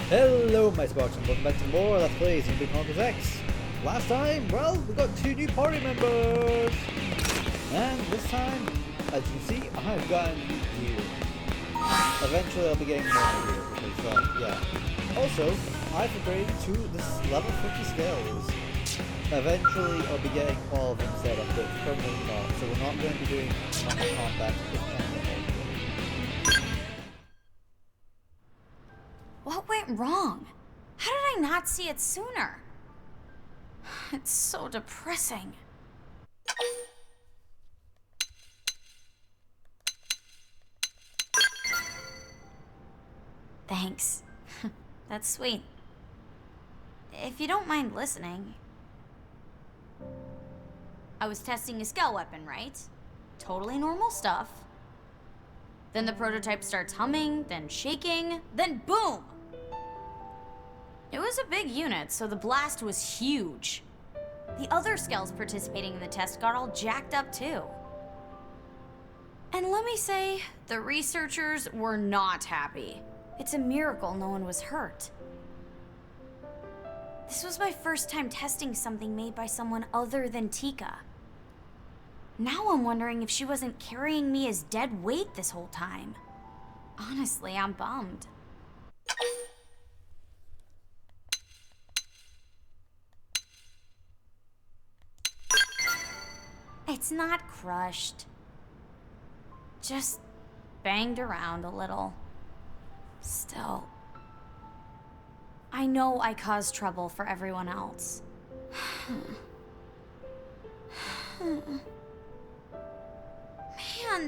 Hello my Sparks and welcome back to more Let's Play Xenoblade Chronicles X. Last time, well, we got 2 new party members! And this time, as you can see, I've gotten gear. Eventually I'll be getting more gear because, yeah. Also, I've upgraded to this level 50 Skells. Eventually I'll be getting all of them set up with permanent mods, so we're not going to be doing normal combat with permanent mods. What went wrong? How did I not see it sooner? It's so depressing. Thanks. That's sweet. If you don't mind listening... I was testing a Skell weapon, right? Totally normal stuff. Then the prototype starts humming, then shaking, then boom! It was a big unit, so the blast was huge. The other Skells participating in the test got all jacked up too. And let me say, the researchers were not happy. It's a miracle no one was hurt. This was my first time testing something made by someone other than Tika. Now I'm wondering if she wasn't carrying me as dead weight this whole time. Honestly, I'm bummed. It's not crushed. Just banged around a little. Still. I know I caused trouble for everyone else. Man,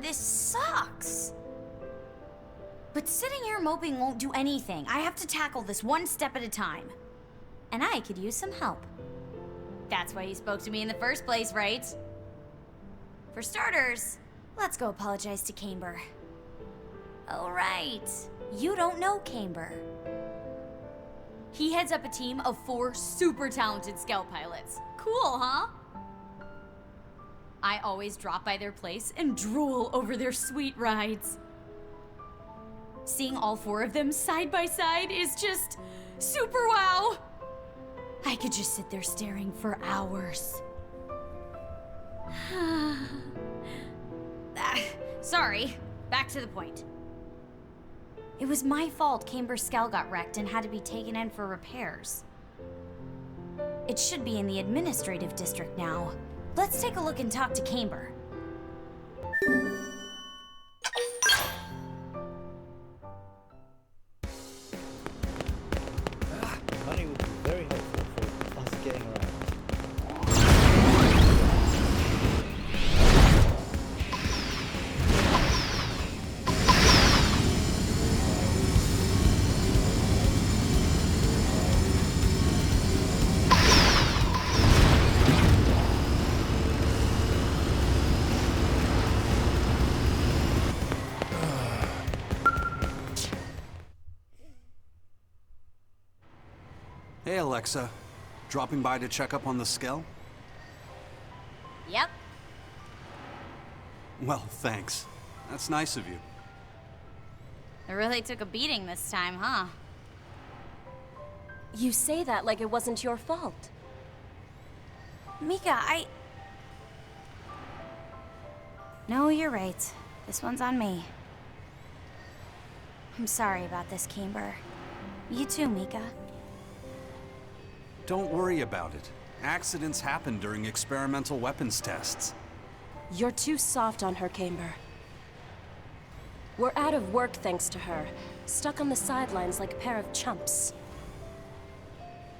this sucks. But sitting here moping won't do anything. I have to tackle this one step at a time. And I could use some help. That's why you spoke to me in the first place, right? For starters, let's go apologize to Camber. Oh, right. You don't know Camber. He heads up a team of 4 super talented Skell pilots. Cool, huh? I always drop by their place and drool over their sweet rides. Seeing all 4 of them side by side is just super wow. I could just sit there staring for hours. Sorry, back to the point. It was my fault Camber's Skell got wrecked and had to be taken in for repairs. It should be in the administrative district now. Let's take a look and talk to Camber. Money would be very helpful for us getting around. Hey Alexa, dropping by to check up on the Skell? Yep. Well, thanks. That's nice of you. It really took a beating this time, huh? You say that like it wasn't your fault. Mika, No, you're right. This one's on me. I'm sorry about this, Camber. You too, Mika. Don't worry about it. Accidents happen during experimental weapons tests. You're too soft on her, Camber. We're out of work thanks to her, stuck on the sidelines like a pair of chumps.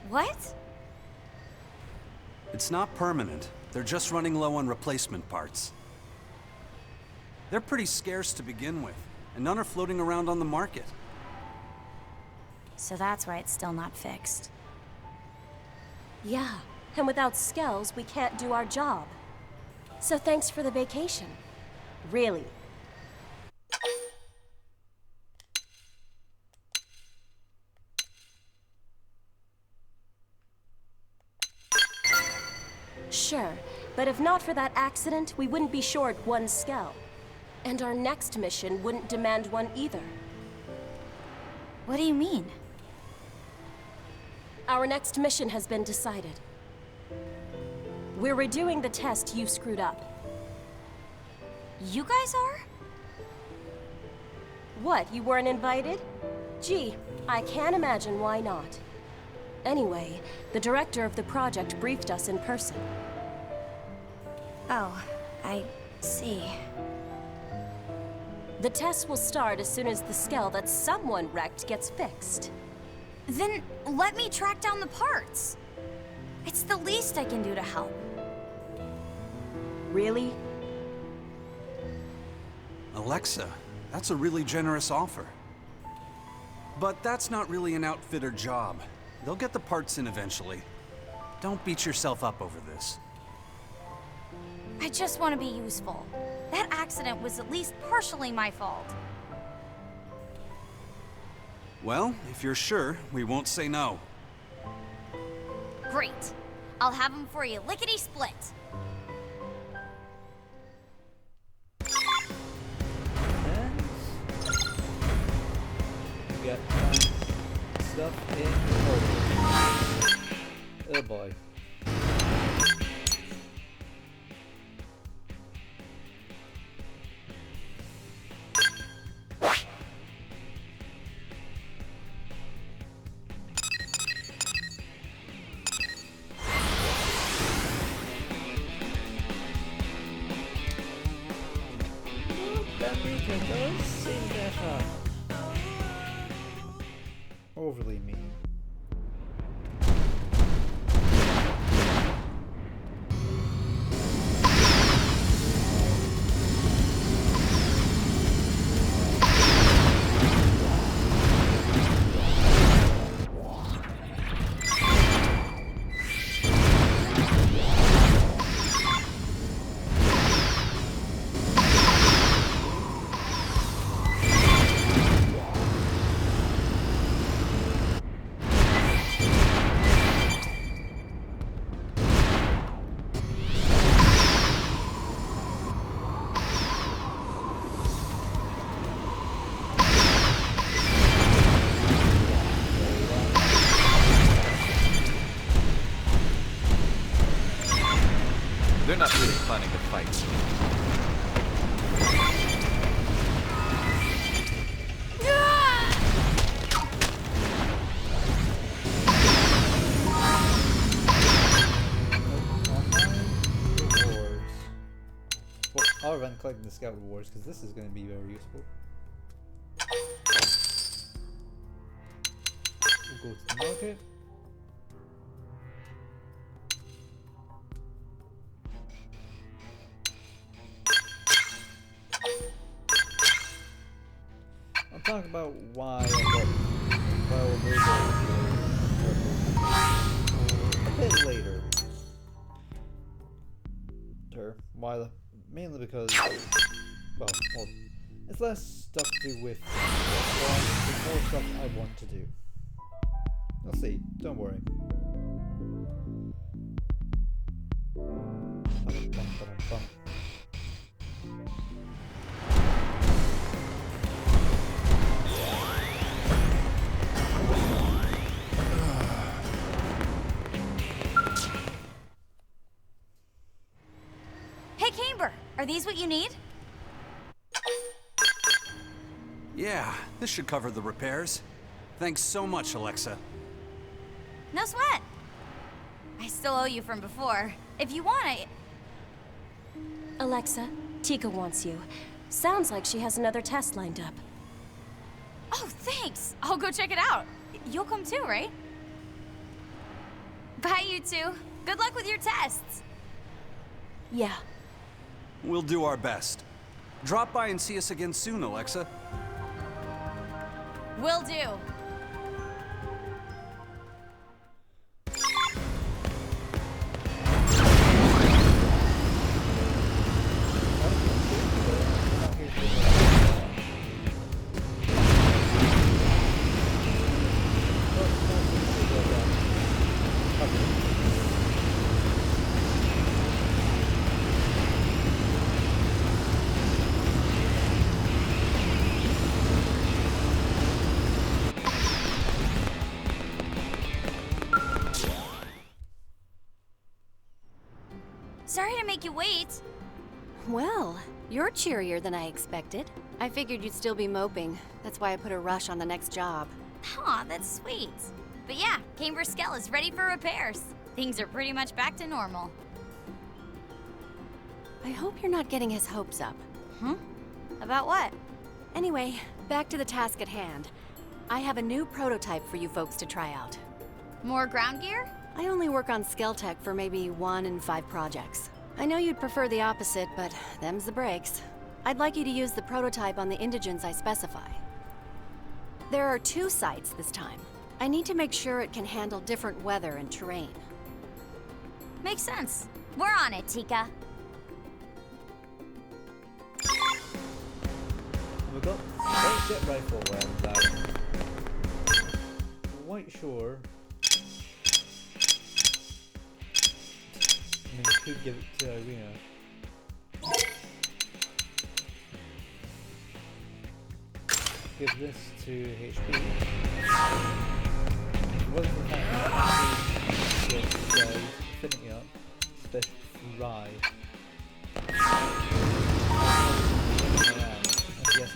What? It's not permanent. They're just running low on replacement parts. They're pretty scarce to begin with, and none are floating around on the market. So that's why it's still not fixed. Yeah, and without Skells, we can't do our job. So thanks for the vacation. Really. Sure, but if not for that accident, we wouldn't be short 1 Skell. And our next mission wouldn't demand one either. What do you mean? Our next mission has been decided. We're redoing the test you screwed up. You guys are? What, you weren't invited? Gee, I can't imagine why not. Anyway, the director of the project briefed us in person. Oh, I see. The test will start as soon as the Skell that someone wrecked gets fixed. Then let me track down the parts. It's the least I can do to help. Really? Alexa, that's a really generous offer. But that's not really an outfitter job. They'll get the parts in eventually. Don't beat yourself up over this. I just want to be useful. That accident was at least partially my fault. Well, if you're sure, we won't say no. Great. I'll have them for you lickety-split. And we got stuff in the Oh boy. That region does seem better. Overly mean. They're not really planning to fight. Well, I'll run collecting the scout rewards because this is going to be very useful. We'll go to the market. I'll talk about why I got a bit later. Why? Mainly because, well, it's less stuff to do with the more stuff I want to do. You'll see. Don't worry. Hey, Camber, are these what you need? Yeah, this should cover the repairs. Thanks so much, Alexa. No sweat. I still owe you from before. If you want, Alexa, Tika wants you. Sounds like she has another test lined up. Oh, thanks. I'll go check it out. You'll come too, right? Bye, you two. Good luck with your tests. Yeah. We'll do our best. Drop by and see us again soon, Alexa. Will do. Sorry to make you wait. Well, you're cheerier than I expected. I figured you'd still be moping. That's why I put a rush on the next job. Aw, that's sweet. But yeah, Camber's Skell is ready for repairs. Things are pretty much back to normal. I hope you're not getting his hopes up. Huh? About what? Anyway, back to the task at hand. I have a new prototype for you folks to try out. More ground gear? I only work on Skell tech for maybe 1 in 5 projects. I know you'd prefer the opposite, but them's the breaks. I'd like you to use the prototype on the indigens I specify. There are 2 sites this time. I need to make sure it can handle different weather and terrain. Makes sense. We're on it, Tika. We've got a jet rifle and quite sure. I mean, we could give it to Irina. Give this to HP. It wasn't for the fact that this Infinity up, special fry. Yes,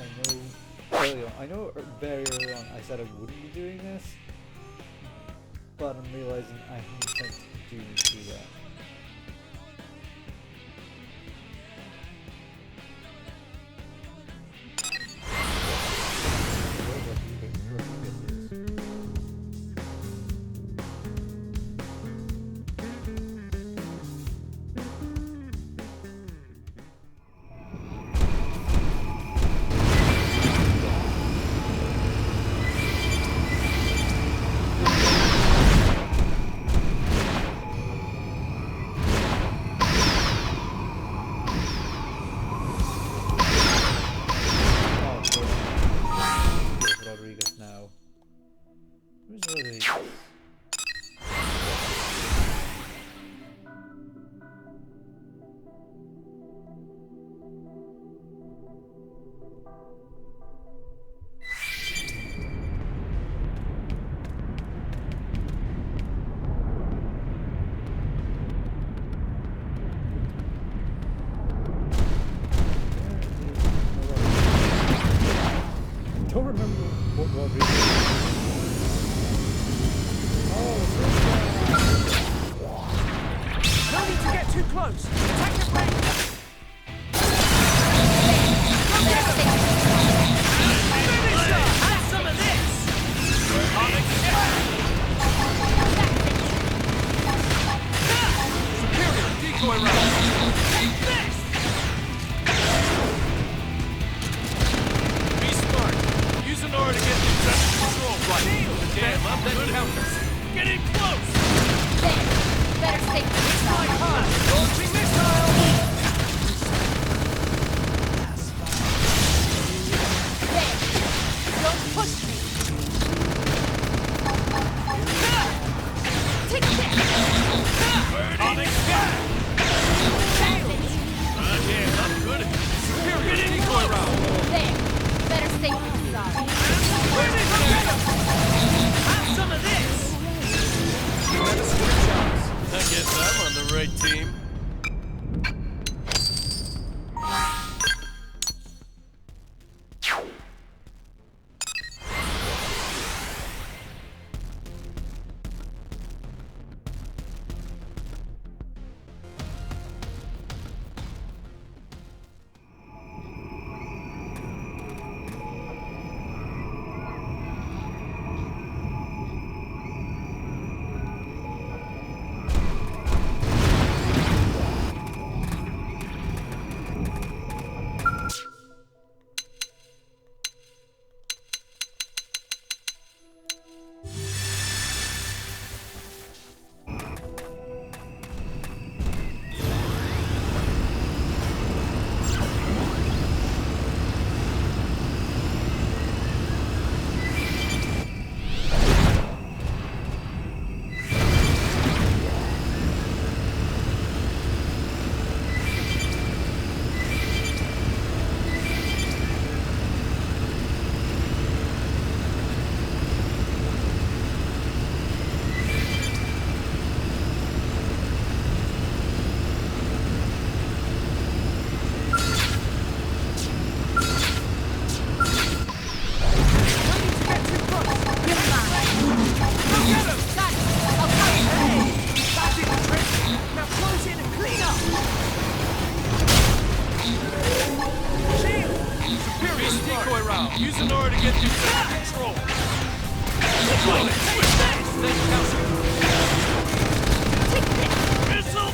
I know very early on I said I wouldn't be doing this, but I'm realizing I 100% do need to do that. Don't remember what Rodriguez. Missile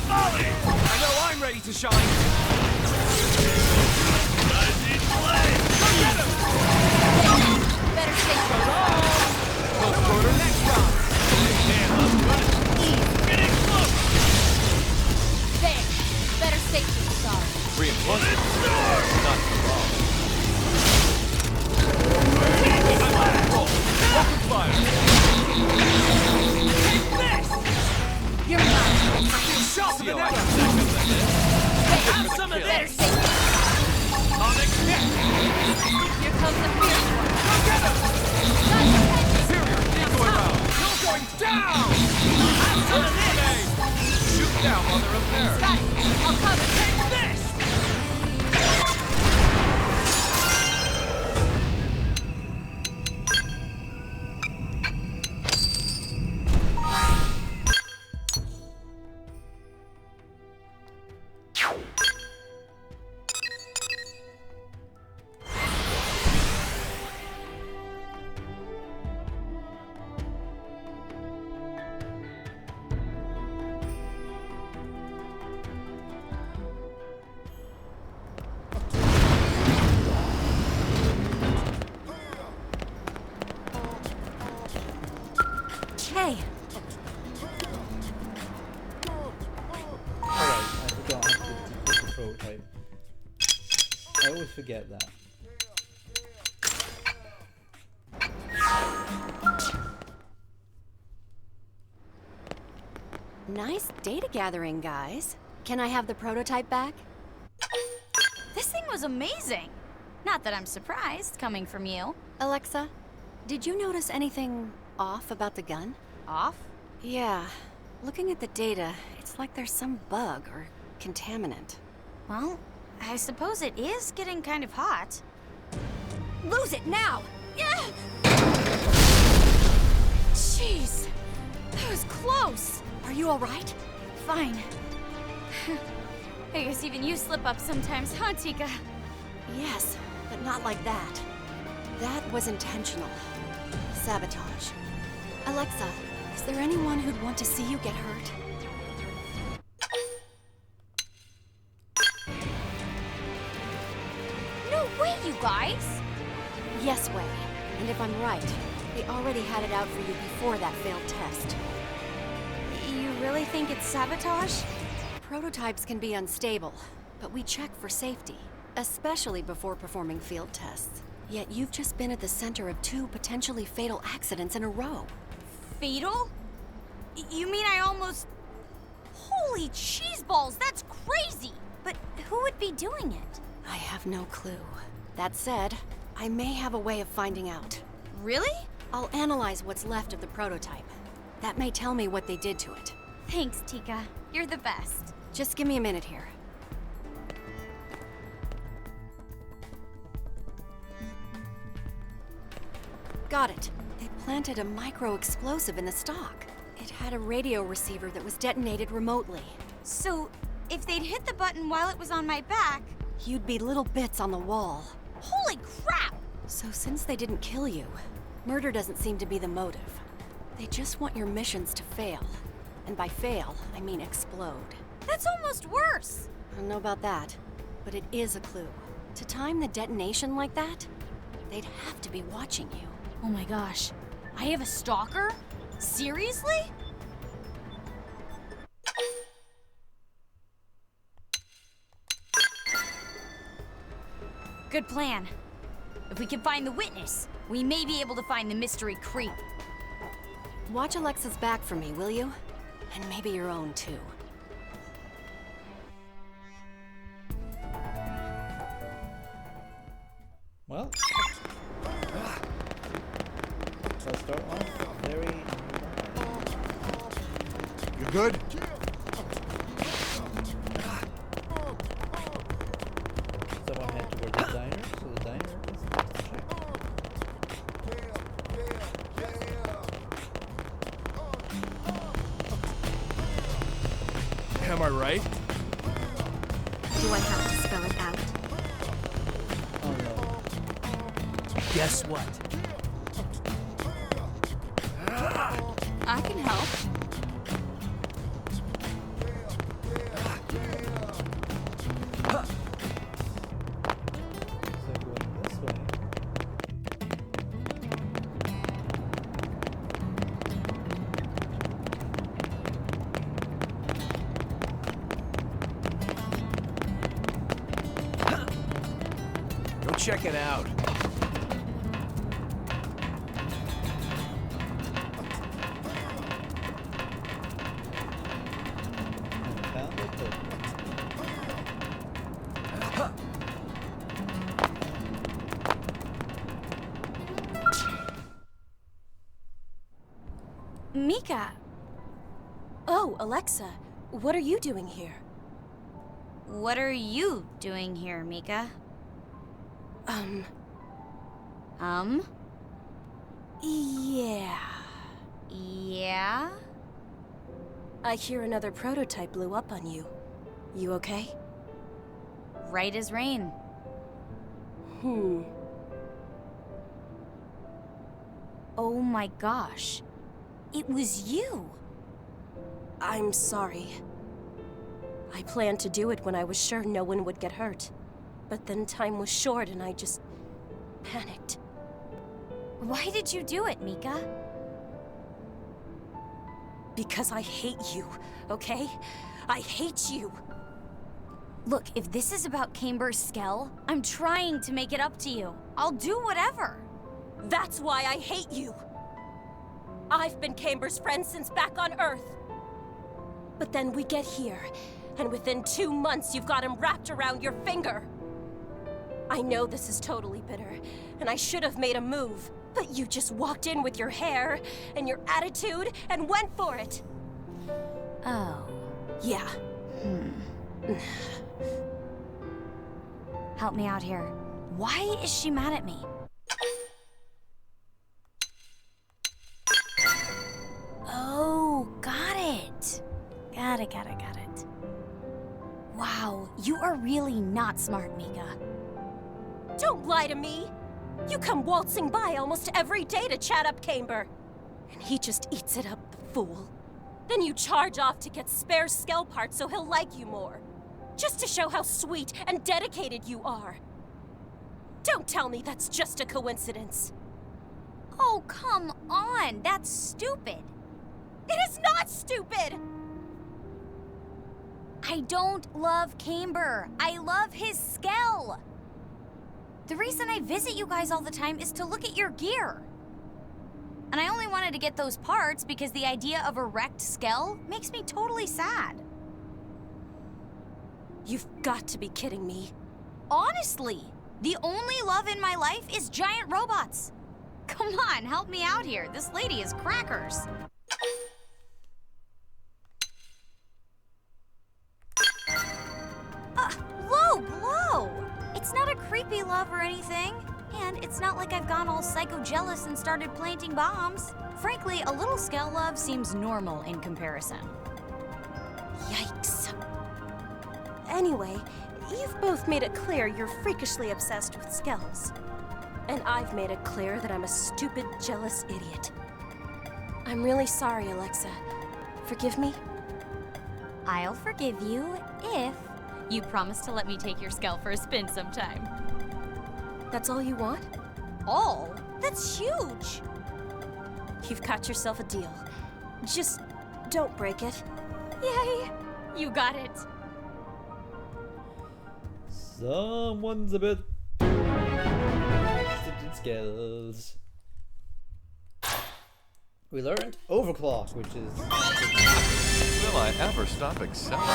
volley! I know I'm ready to shine. Better stay Close quarter next round. Getting close. there. Better stay sorry. Reinforcement. Not so wrong. Open fire. You're mine. Excelsior! Have some of Better this! stay. Onyx hit! Here comes the fierce one. Go get him! Got your head. Superior, decoy round! You're going down! Have some of this! Shoot down while they're up there. Got it. I'll cover. Take this! Hey, Alright, I forgot I have to put the prototype. I always forget that. Nice data gathering, guys. Can I have the prototype back? this thing was amazing. Not that I'm surprised, coming from you. Alexa, did you notice anything off about the gun? Off? Yeah. Looking at the data, it's like there's some bug or contaminant. Well, I suppose it is getting kind of hot. Lose it now! Yeah! Jeez, that was close. Are you alright? Fine. I guess even you slip up sometimes, huh, Tika? Yes, but not like that. That was intentional. Sabotage. Alexa, is there anyone who'd want to see you get hurt? No way, you guys! Yes, Way. And if I'm right, they already had it out for you before that failed test. You really think it's sabotage? Prototypes can be unstable, but we check for safety, especially before performing field tests. Yet you've just been at the center of 2 potentially fatal accidents in a row. Fatal? You mean I almost... Holy cheeseballs, that's crazy! But who would be doing it? I have no clue. That said, I may have a way of finding out. Really? I'll analyze what's left of the prototype. That may tell me what they did to it. Thanks, Tika. You're the best. Just give me a minute here. Got it. They planted a micro-explosive in the stock. It had a radio receiver that was detonated remotely. So, if they'd hit the button while it was on my back... You'd be little bits on the wall. Holy crap! So since they didn't kill you, murder doesn't seem to be the motive. They just want your missions to fail. And by fail, I mean explode. That's almost worse! I don't know about that, but it is a clue. To time the detonation like that, they'd have to be watching you. Oh my gosh. I have a stalker? Seriously? Good plan. If we can find the witness, we may be able to find the mystery creep. Watch Alexa's back for me, will you? And maybe your own, too. Well, so I'll start off very... You good? Someone head toward the diner, so the diner is checked. Am I right? Do I have to spell it out? Oh no. Guess what? check it out. Found it, but Mika! Oh, Alexa, what are you doing here? What are you doing here, Mika? Yeah. Yeah? I hear another prototype blew up on you. You okay? Right as rain. Oh my gosh. It was you! I'm sorry. I planned to do it when I was sure no one would get hurt. But then time was short and I just panicked. Why did you do it, Mika? Because I hate you, okay? I hate you! Look, if this is about Camber's Skell, I'm trying to make it up to you. I'll do whatever. That's why I hate you! I've been Camber's friend since back on Earth. But then we get here, and within 2 months you've got him wrapped around your finger. I know this is totally bitter, and I should have made a move, but you just walked in with your hair and your attitude and went for it. Oh. Yeah. Help me out here. Why is she mad at me? Oh, got it. Got it. Wow, you are really not smart, Mika. Don't lie to me! You come waltzing by almost every day to chat up Camber. And he just eats it up, the fool. Then you charge off to get spare Skell parts so he'll like you more. Just to show how sweet and dedicated you are. Don't tell me that's just a coincidence. Oh, come on. That's stupid. It is not stupid! I don't love Camber. I love his Skell. The reason I visit you guys all the time is to look at your gear. And I only wanted to get those parts because the idea of a wrecked Skell makes me totally sad. You've got to be kidding me. Honestly, the only love in my life is giant robots. Come on, help me out here. This lady is crackers. Low blow! It's not a creepy love or anything. And it's not like I've gone all psycho-jealous and started planting bombs. Frankly, a little Skell love seems normal in comparison. Yikes. Anyway, you've both made it clear you're freakishly obsessed with Skells. And I've made it clear that I'm a stupid, jealous idiot. I'm really sorry, Alexa. Forgive me? I'll forgive you if you promise to let me take your Skell for a spin sometime. That's all you want? All? That's huge! You've got yourself a deal. Just don't break it. Yay! You got it. someone's a bit interested in Skells. We learned overclock, which is... Will I ever stop excelling?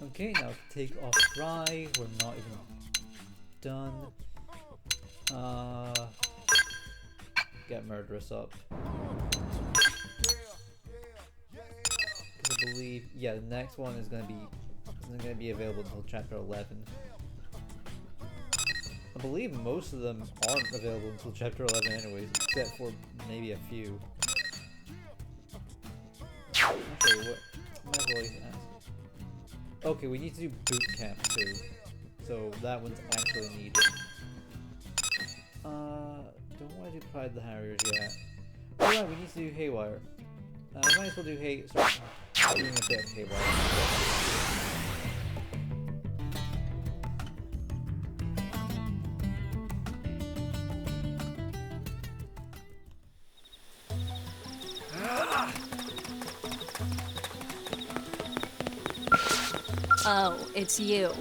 Okay, now take off dry. We're not even done. Get murderous up. Because I believe, yeah, the next one is gonna be available until chapter 11. I believe most of them aren't available until chapter 11 anyways, except for maybe a few. Actually, what? Might as well even ask. Okay, we need to do boot camp too, so that one's actually needed. Don't want to do Pride the Harriers yet. Oh yeah, we need to do Haywire. Might as well do start doing a bit of Haywire. Oh, it's you.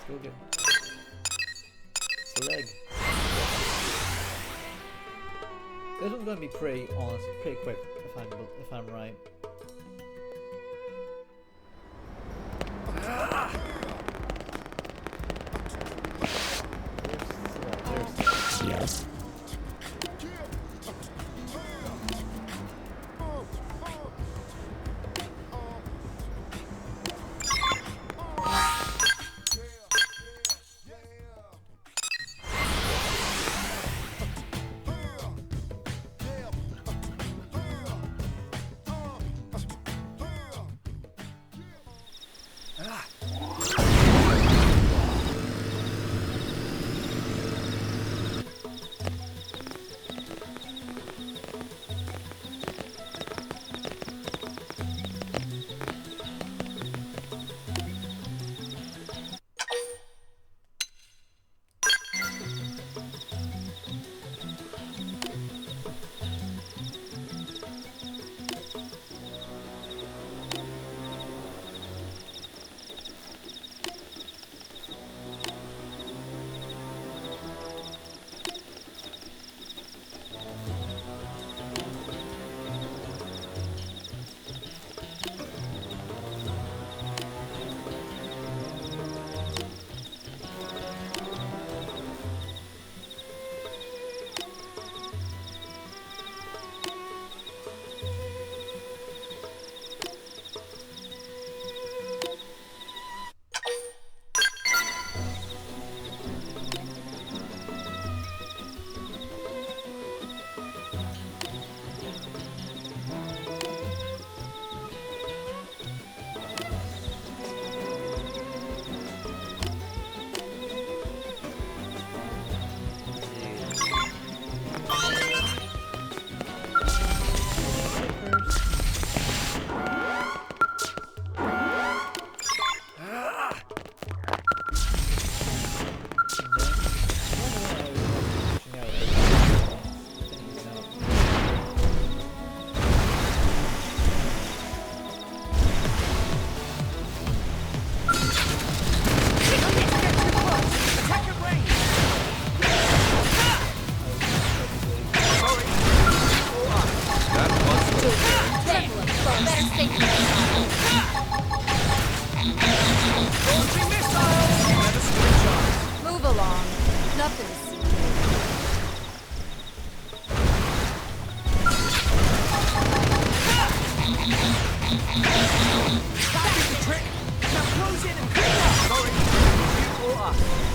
go get the leg. This one's gonna be pretty honest, pretty quick if I'm right.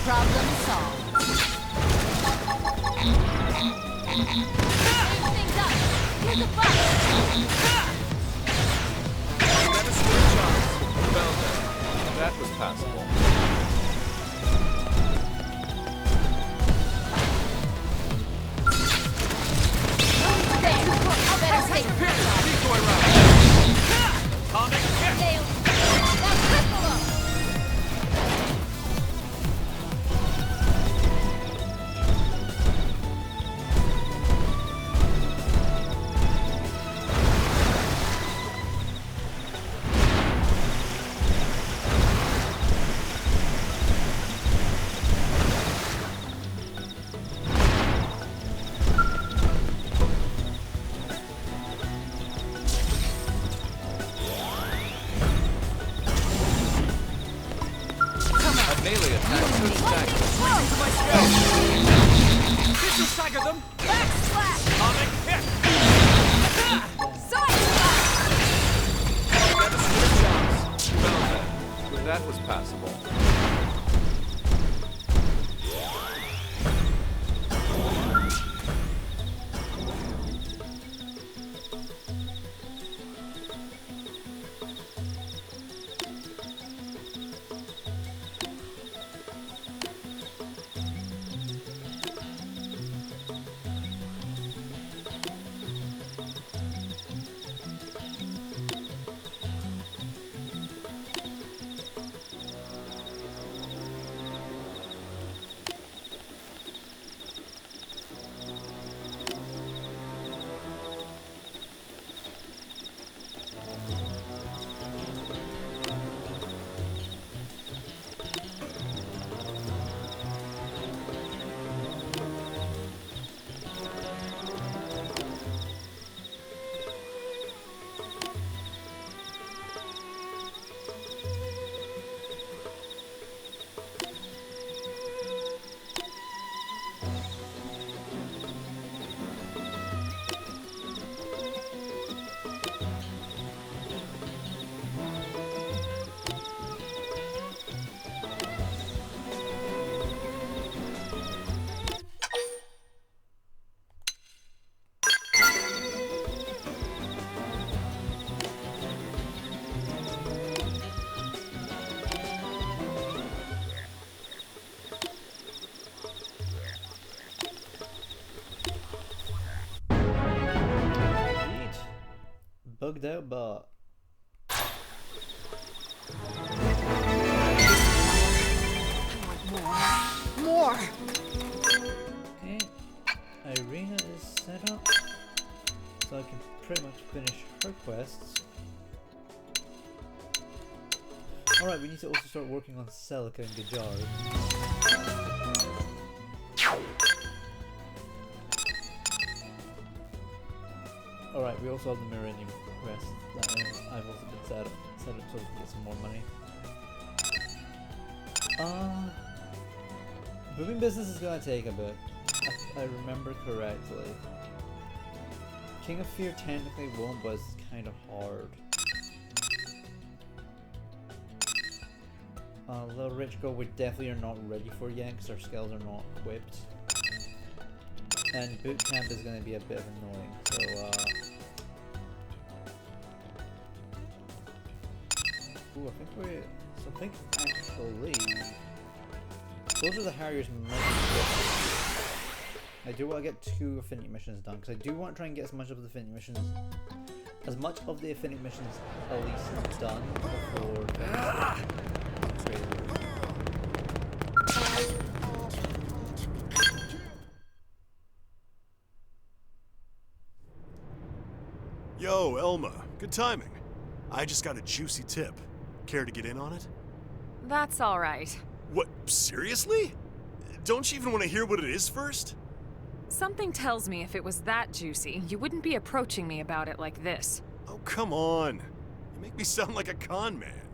Problem solved. Change things up. Here's a box. Let us switch on. Well then, that was passable. Better stay Decoy round. Atomic hit. nailed. Now cripple him. Melee attack should stack. Lightning My Skell. This will stagger them. Backslash. Atomic hit. Side slash. Let us switch on. Well then, that was passable. there, but More! okay. Irina is set up, so I can pretty much finish her quests. Alright, we need to also start working on Celica and Gajar. Alright, we also have the Meridian quest that I've also been set up so we can get some more money. Booming business is gonna take a bit, if I remember correctly. King of Fear technically won't, but it's kind of hard. Little Rich Girl we definitely are not ready for yet because our skills are not equipped. And boot camp is gonna be a bit of annoying, so ooh, I think actually those are the Harriers missions. I do want to get 2 affinity missions done because I do want to try and get as much of the affinity missions at least done before Yo, Elma, good timing. I just got a juicy tip. Care to get in on it? That's all right. What, seriously? Don't you even want to hear what it is first? Something tells me if it was that juicy, you wouldn't be approaching me about it like this. Oh, come on. You make me sound like a con man.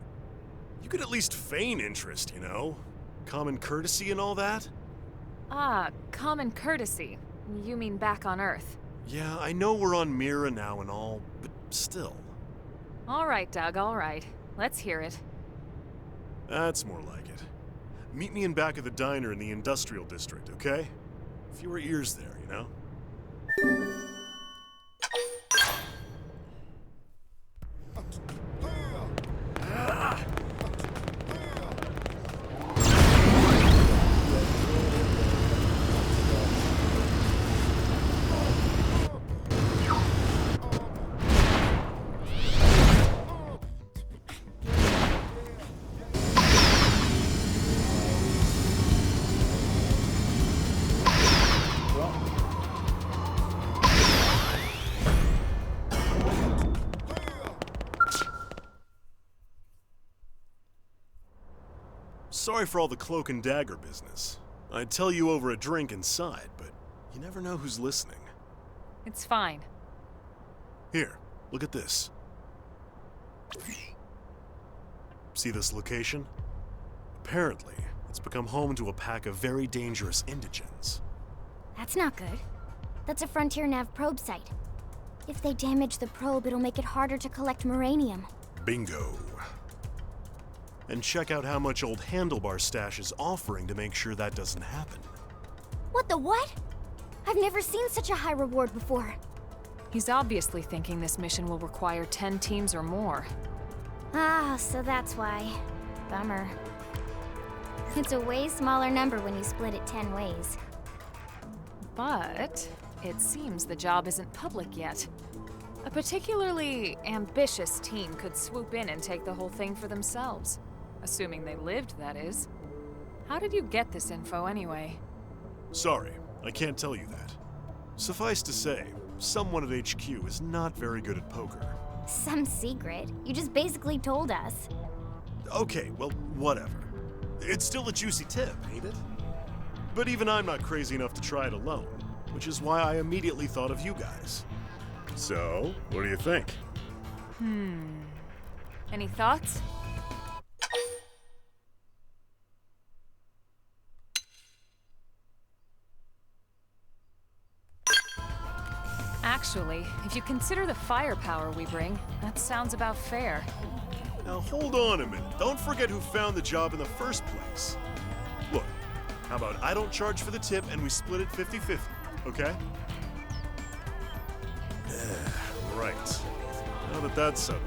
You could at least feign interest, you know? Common courtesy and all that? Ah, common courtesy. You mean back on Earth? Yeah, I know we're on Mira now and all, but still. All right, Doug, all right. Let's hear it. That's more like it. Meet me in back of the diner in the industrial district, okay? Fewer ears there, you know? Sorry for all the cloak and dagger business. I'd tell you over a drink inside, but you never know who's listening. It's fine. Here, look at this. See this location? Apparently, it's become home to a pack of very dangerous indigents. That's not good. That's a Frontier Nav probe site. If they damage the probe, it'll make it harder to collect Moranium. Bingo. And check out how much old Handlebar Stash is offering to make sure that doesn't happen. What the what? I've never seen such a high reward before. He's obviously thinking this mission will require 10 teams or more. Ah, so that's why. Bummer. It's a way smaller number when you split it 10 ways. But it seems the job isn't public yet. A particularly ambitious team could swoop in and take the whole thing for themselves. Assuming they lived, that is. How did you get this info anyway? Sorry, I can't tell you that. Suffice to say, someone at HQ is not very good at poker. Some secret. You just basically told us. Okay, well, whatever. It's still a juicy tip, ain't it? But even I'm not crazy enough to try it alone, which is why I immediately thought of you guys. So, what do you think? Any thoughts? Actually, if you consider the firepower we bring, that sounds about fair. Now hold on a minute. Don't forget who found the job in the first place. Look, how about I don't charge for the tip and we split it 50-50, okay? Right. Now that that's settled,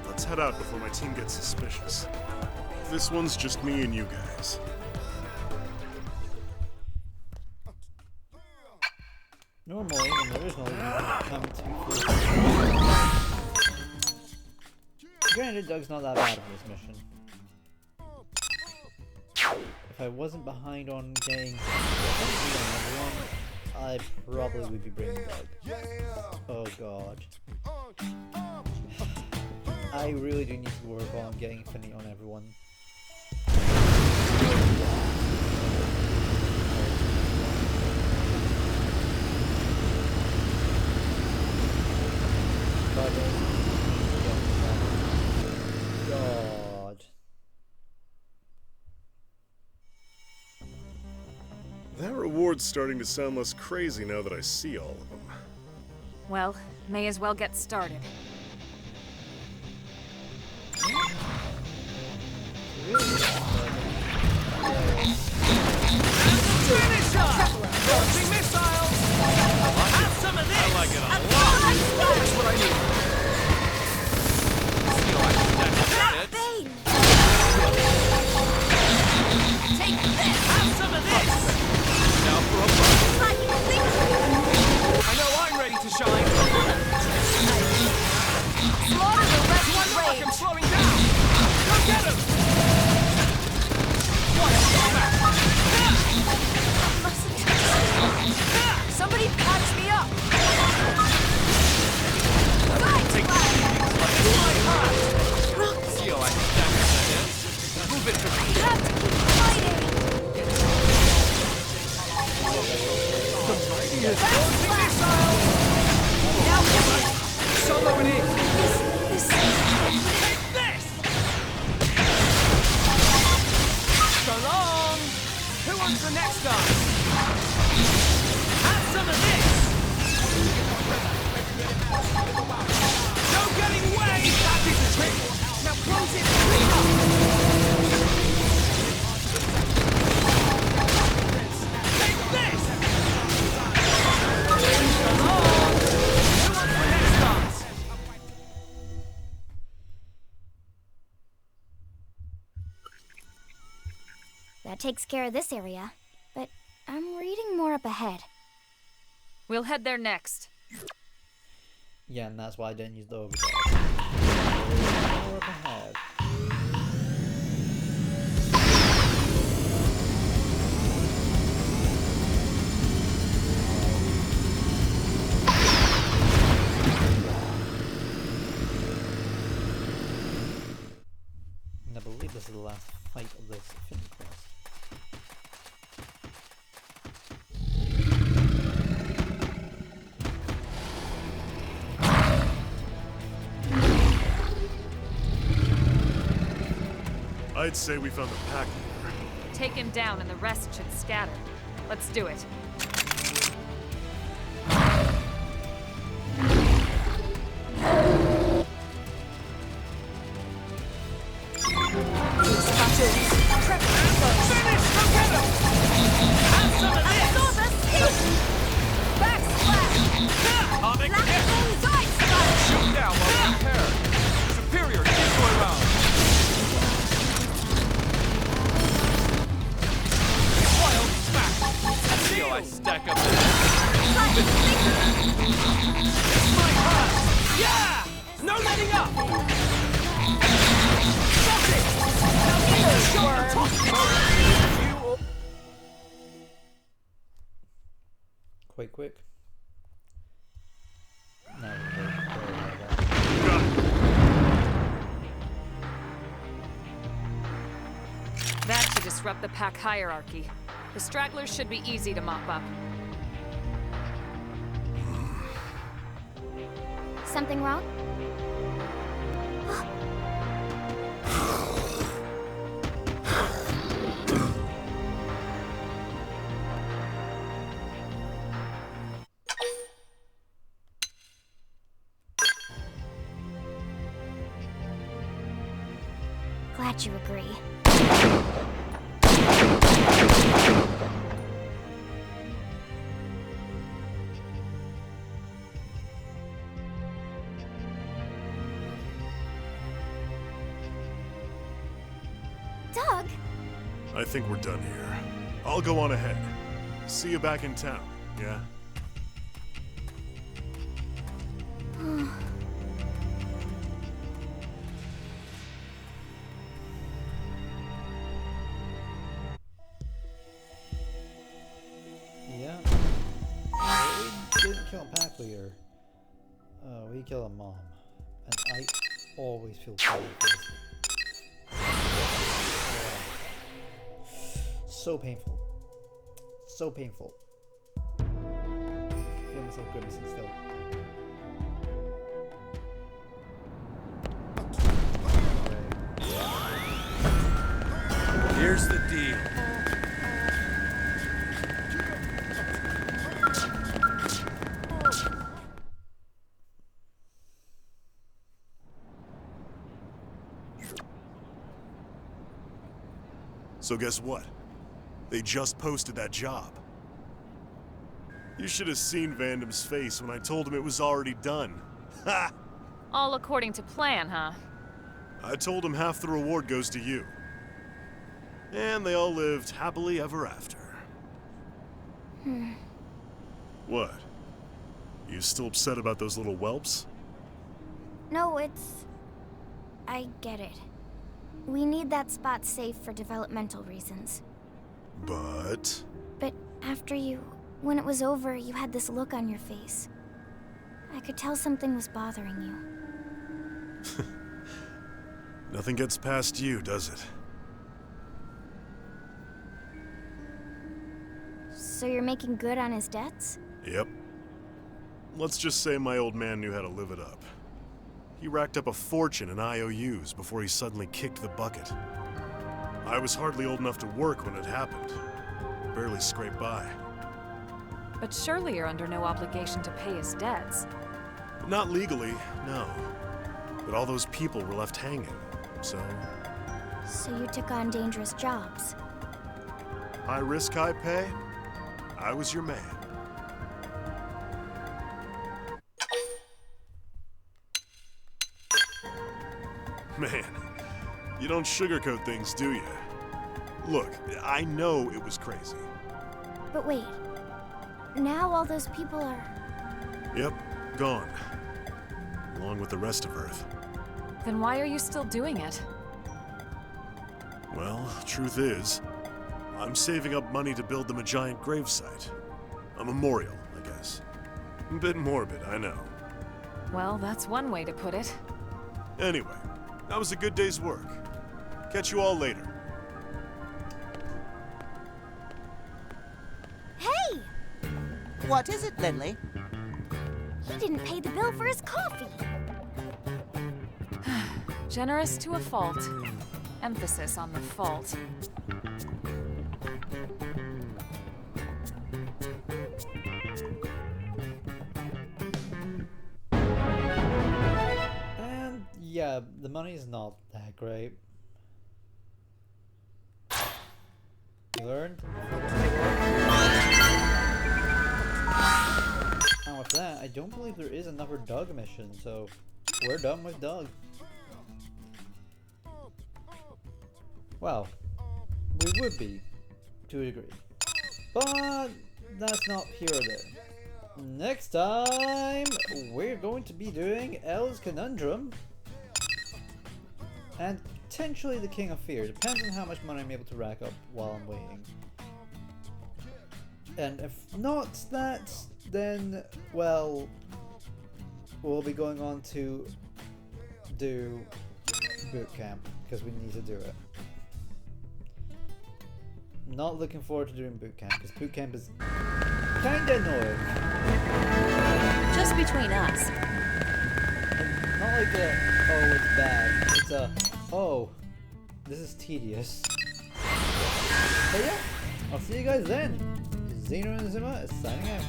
let's head out before my team gets suspicious. This one's just me and you guys. Normally, when there is no come to Doug's not that bad for this mission. If I wasn't behind on getting everyone, I probably would be bringing Doug. Oh god. I really do need to work on getting Infinity on everyone. God. That reward's starting to sound less crazy now that I see all of them. Well, may as well get started. Finish up! Launching missiles! Have some of this! I like it a lot! That's what I need! Take this! Have some of this! Now for a bite! I know I'm ready to shine! Slaughter the rest Do I of look like rage! I'm slowing down? Go get him! Somebody patch me up! Take my heart! See how I stack up that end? Move it to me! You have to keep fighting! Launching missiles! Now come on! Solo it is! This... Take this! So long! Who wants the next gun? Have some of this! No getting away! That is the trick! Now close it! Take this! So long! Who wants the next guns? That takes care of this area. But I'm reading more up ahead. We'll head there next. Yeah, and that's why I didn't use the overdrive. More up ahead. And I believe this is the last fight of this Infinity Quest. I'd say we found the pack leader. Take him down and the rest should scatter. Let's do it. Shoot down while we're prepared. Superior, keep going around. Wild smack. See how I stack up there. My heart. Yeah! No letting up. Stop it! Now get the shoulder toss. Quick. No, That should disrupt the pack hierarchy. The stragglers should be easy to mop up. Something wrong? Glad you agree. Doug? I think we're done here. I'll go on ahead. See you back in town, yeah? clear. We kill a mom. And I always feel bad for this. So painful. So painful. I feel myself grimacing still. Here's the deal. So guess what? They just posted that job. You should have seen Vandam's face when I told him it was already done. Ha! All according to plan, huh? I told him half the reward goes to you. And they all lived happily ever after. What? You still upset about those little whelps? No, I get it. We need that spot safe for developmental reasons. But After when it was over, you had this look on your face. I could tell something was bothering you. nothing gets past you, does it? So you're making good on his debts? Yep. Let's just say my old man knew how to live it up. He racked up a fortune in IOUs before he suddenly kicked the bucket. I was hardly old enough to work when it happened. Barely scraped by. But surely you're under no obligation to pay his debts. Not legally, no. But all those people were left hanging, so... So you took on dangerous jobs. High risk, high pay? I was your man. Man, you don't sugarcoat things, do you? Look, I know it was crazy. But wait. Now all those people are... Yep, gone. Along with the rest of Earth. Then why are you still doing it? Well, truth is, I'm saving up money to build them a giant gravesite. A memorial, I guess. A bit morbid, I know. Well, that's one way to put it. Anyway, that was a good day's work. Catch you all later. Hey! What is it, Lindley? He didn't pay the bill for his coffee. Generous to a fault. Emphasis on the fault. And yeah, the money's not that great. You learned? And with that, I don't believe there is another Doug mission, so we're done with Doug. Well, we would be, to a degree. But that's not here or there. Next time, we're going to be doing Elle's Conundrum. And potentially the King of Fear. Depends on how much money I'm able to rack up while I'm waiting. And if not that, then, well, we'll be going on to do boot camp, because we need to do it. Not looking forward to doing boot camp, because boot camp is kinda annoying. Just between us. And not like a, oh, it's bad. It's a, oh, this is tedious. But yeah, I'll see you guys then. Xeno and Zima is signing out.